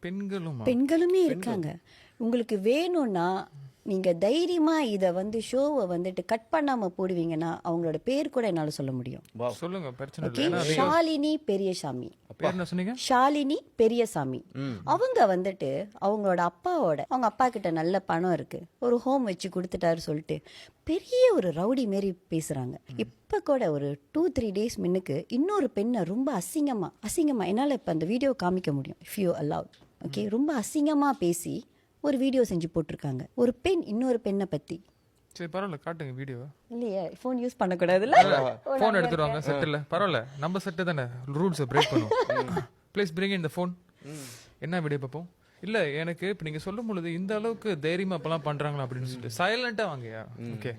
பெண்களுமே இருக்காங்க. உங்களுக்கு வேணும்னா நீங்க தைரியமா இதை ஷோவை கட் பண்ணாம போடுவீங்கன்னா அவங்களோட பேர் கூட என்னால சொல்ல முடியும். சொல்லுங்க, பிரச்சனை ஓகே, இல்லை. ஷாலினி பெரியசாமி. பேர் என்ன சொன்னீங்க? ஷாலினி பெரியசாமி. அவங்க அவங்களோட அவங்க அப்பா கிட்ட நல்ல பணம் இருக்கு, ஒரு ஹோம் வச்சு கொடுத்துட்டாரு சொல்லிட்டு பெரிய ஒரு ரவுடி மாரி பேசுறாங்க. இப்ப கூட ஒரு 2-3 டேஸ் முன்னுக்கு இன்னொரு பெண்ணை ரொம்ப அசிங்கமா என்னால இப்ப அந்த வீடியோ காமிக்க முடியும், இஃப் யூ அலவுட். ஓகே, ரொம்ப அசிங்கமா பேசி ஒரு வீடியோ செஞ்சு போட்டிருக்காங்க, ஒரு பெண் இன்னொரு பெண்ணை பத்தி. சரி, பரவாயில்ல, காட்டுங்க வீடியோ. இல்லையே, ஃபோன் யூஸ் பண்ணக்கூடாதுல்ல. ஃபோன் எடுத்துருவாங்க செட்டில். பரவாயில்ல, நம்ம செட்டு தானே, ரூல்ஸை பிரேக் பண்ணுவோம். ப்ளீஸ் பிரிங் இந்த ஃபோன். என்ன வீடியோ பார்ப்போம்? இல்லை, எனக்கு இப்போ நீங்கள் சொல்லும் பொழுது இந்த அளவுக்கு தைரியமாக அப்போலாம் பண்ணுறாங்களா அப்படின்னு சொல்லிட்டு சைலண்ட்டாக வாங்கயா. ஓகே,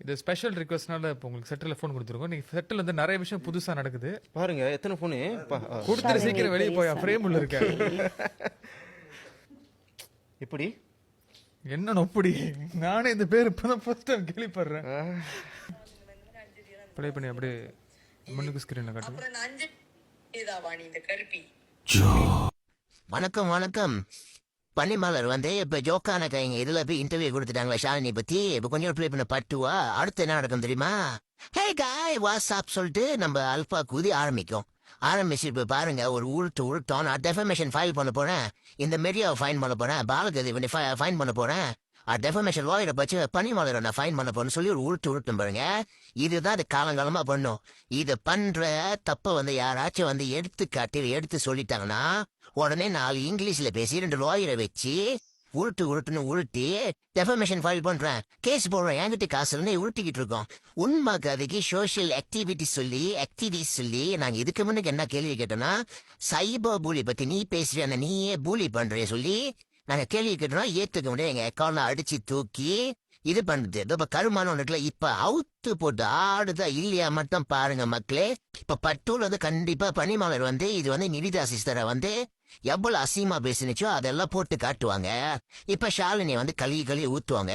இது ஸ்பெஷல் ரிக்வஸ்ட்னால இப்போ உங்களுக்கு செட்டில் ஃபோன் கொடுத்துருக்கோம். நீங்கள் செட்டில் நிறைய விஷயம் புதுசாக நடக்குது பாருங்க. எத்தனை ஃபோனு கொடுத்துட்டு சீக்கிரம் வெளியே போய் ஃப்ரேம் உள்ள இருக்க. இப்படி என்ன நொப்படி? நானே இந்த பேர் இப்பதான் ஃபர்ஸ்ட் டைம் கேள்விப்படுறேன். ப்ளே பண்ணி அப்படியே முன்னுக்கு ஸ்கிரீன்ல காட்டு. வணக்கம். பனிமலர் இப்ப ஜோக்கான கைங்க இதுல போய் இன்டர்வியூ கொடுத்துட்டாங்களா ஷாலினி பத்தி. இப்ப கொஞ்சம் ப்ளே பண்ண பட்டுவா. அடுத்து என்ன நடக்கும் தெரியுமா? ஹே காய் வாட்ஸ்அப் சொல்லிட்டு நம்ம அல்பா கூதி ஆரம்பிச்சு இப்ப பாருங்க, ஒரு உருட்டோம். நான் டெஃபமேஷன் ஃபைல் பண்ண போறேன், இந்த மெரியாவை ஃபைன் பண்ண போறேன், பாலகதி ஃபைன் பண்ண போறேன், டெஃபமேஷன் லாயரை பச்சு பனிமலரை நான் ஃபைன் பண்ண போறேன்னு சொல்லி ஒரு உருட்டும் பாருங்க. இதுதான் அது காலங்காலமா பண்ணும். இது பண்ற தப்ப யாராச்சும் எடுத்து சொல்லிட்டாங்கன்னா உடனே 4 இங்கிலீஷ்ல பேசி 2 லாயரை வச்சு உருட்டுன்னு உருட்டி டெஃபமேஷன் ஃபைல் பண்றேன், கேஸ் போடுறேன், என்கிட்ட காசு உருட்டிக்கிட்டு இருக்கோம். உண்மை கதைக்கு சோசியல் ஆக்டிவிட்டிஸ் சொல்லி நாங்க இதுக்கு முன்னுக்கு என்ன கேள்வி கேட்டோம்னா, சைபர் பூலி பத்தி நீ பேசுற, நீயே பூலி பண்ற சொல்லி நாங்க கேள்வி கேட்டோம். ஏத்துக்க முடியாது, எங்க அக்கௌண்ட்ல அடிச்சு தூக்கி இது பண்ணுது. இப்ப கருமானம் இருக்குல்ல, இப்ப அவுத்து போட்டு ஆடுதா இல்லையா மட்டும் பாருங்க மக்களே. இப்ப பட்டூர் கண்டிப்பா பனிமலர் இது நிதிதா சிஸ்டரை எவ்வளவு அசிங்கமா பேசினுச்சோ அதெல்லாம் போட்டு காட்டுவாங்க. இப்ப ஷாலினி கழுவி ஊத்துவாங்க.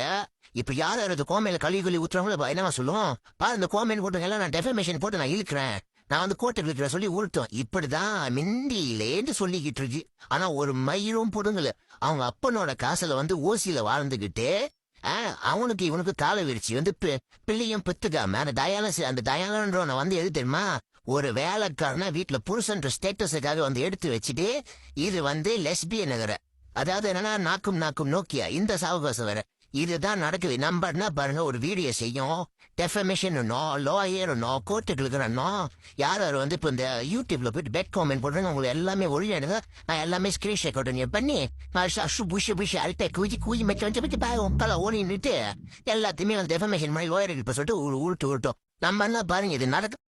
இப்ப யாராவது கோமையில கழுவி ஊத்துறாங்களோ என்னவா சொல்லுவோம், இந்த கோமையில போட்டுங்க, நான் டெஃபமேஷன் போட்டு நான் இழுக்கிறேன், நான் கோர்ட்டுக்கு இருக்கிற சொல்லி ஊழ்த்தோம். இப்படிதான் மிண்டிலேன்னு சொல்லிக்கிட்டு இருக்கு. ஆனா ஒரு மயிரும் போடுங்கல, அவங்க அப்பனோட காசுல ஓசியில வாழ்ந்துகிட்டு அவனுக்கு இவனுக்கு காலை விரிச்சு பிள்ளையும் பெத்துக்காம அந்த டயாலன்றவனை எது தெரியுமா, ஒரு வேலைக்காரனா வீட்டுல புருஷன்ற ஸ்டேட்டஸுக்காக எடுத்து வச்சுட்டு இது லெஸ்பியன் நகர, அதாவது என்னன்னா நாக்கும் நோக்கியா இந்த சாவகாசம் வேற. இதுதான் நடக்குது. நம்பர்னா பாருங்க, ஒரு வீடியோ செய்யும், டெஃபமேஷன் லாயர் கோர்ட்டுக்கு யார் இப்ப இந்த யூடியூப்ல போயிட்டு பெட் காமெண்ட் போடுறாங்க, உங்களுக்கு எல்லாமே ஒழியாடுங்க. நான் எல்லாமே ஸ்கிரீன் ரெக்கார்ட் பண்ணி அல்ட்ட கூஜி மெச்சு ஓடிட்டு எல்லாத்தையுமே டெஃபமேஷன் மாதிரி லாயர் இப்ப சொல்லிட்டு உருட்டும். நம்ம என்ன பாருங்க, இது நடக்கும்.